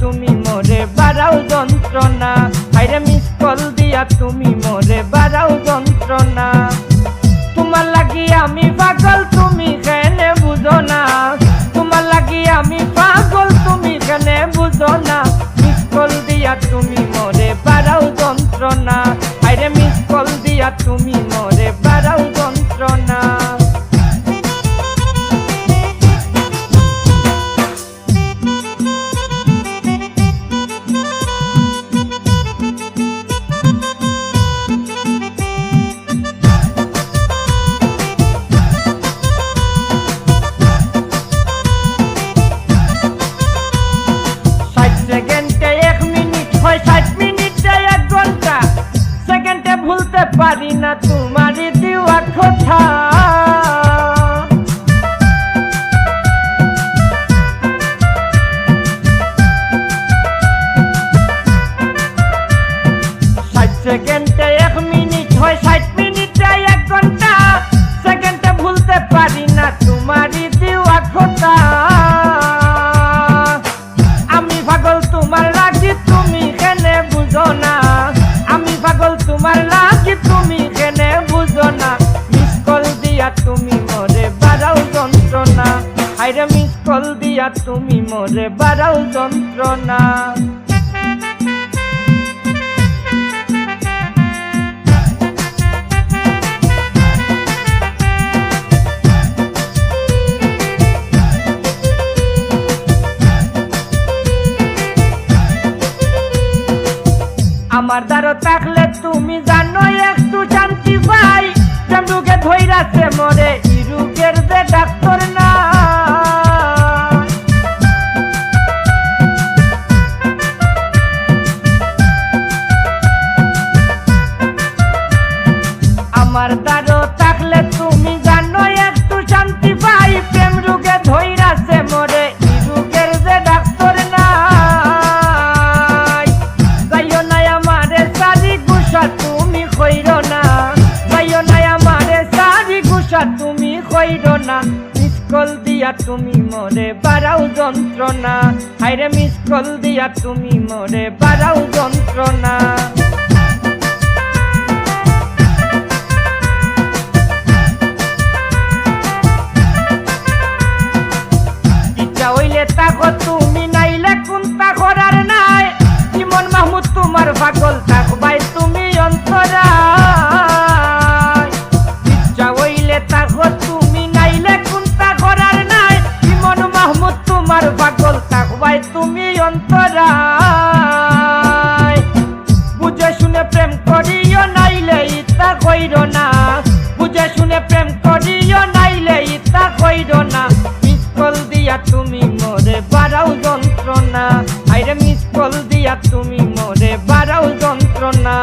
তুমি মোরে বাড়াও যন্ত্রণা, হাইরে মিস কল দিয়া তুমি মোরে বাড়াও যন্ত্রণা। তোমার লাগি আমি পাগল তুমি কেনে বুঝো না, তোমার লাগি আমি পাগল তুমি কেনে বুঝো না। মিস কল দিয়া তুমি মোরে বাড়াও যন্ত্রণা, হাইরে মিস কল দিয়া তুমি মোরে বাড়াও যন্ত্রণা। সেকেন্ডে 1 মিনিট হয় 60 মিনিটে 1 ঘন্টা, সেকেন্ডে ভুলতে পারি না তোমারই দেওয়া কথা। সেকেন্ডে 1 মিনিট হয় 60 মিনিটে 1 ঘন্টা, সেকেন্ডে ভুলতে পারি না তোমারই দেওয়া কথা। আমি পাগল তোমার লাগি তুমি কেনে বুঝো না, আমি পাগল তোমার লাগি তুমি কেনে বুঝো না। মিস কল দিয়া তুমি মোরে বাড়াও যন্ত্রণা, হাইরে মিস কল দিয়া তুমি মোরে বাড়াও যন্ত্রণা। আমার দ্বারা থাকলে তুমি জানো একটু শান্তি পাই, প্রেম রোগে ধইরাছে মরে ই রোগের যে ডাক্তার না। আমার দ্বারা থাকলে তুমি জানো একটু শান্তি পাই, প্রেম রোগে ধইরাছে মরে ই রোগের যে ডাক্তার না। তুমি কইরো না, যাইও না আমারে সারি গুসা তুমি কইরো না। মিস কল দিয়া তুমি মোরে বাড়াও যন্ত্রণা, হাইরে মিস কল দিয়া তুমি মোরে বাড়াও যন্ত্রণা। ইচ্ছা হইলে তাকো তুমি, নাইলে কোনটা করার নাই। ইমন মাহমুদ তোমার পাগল থাকবাই তুমি অন্তরায়, ইচ্ছা হইলে তাকো তুমি, নাইলে কোনটা করার নাই। ইমন মাহমুদ তোমার পাগল থাকবাই তুমি অন্তরায়। বুঝে শুনে প্রেম করিও নাইলে ইতা কইরো না, বুঝে শুনে প্রেম করিও নাইলে ইতা কইরো না। মিস কল দিয়া তুমি মোরে বাড়াও যন্ত্রণা, হাইরে মিস কল দিয়া তুমি মোরে বাড়াও যন্ত্রণা।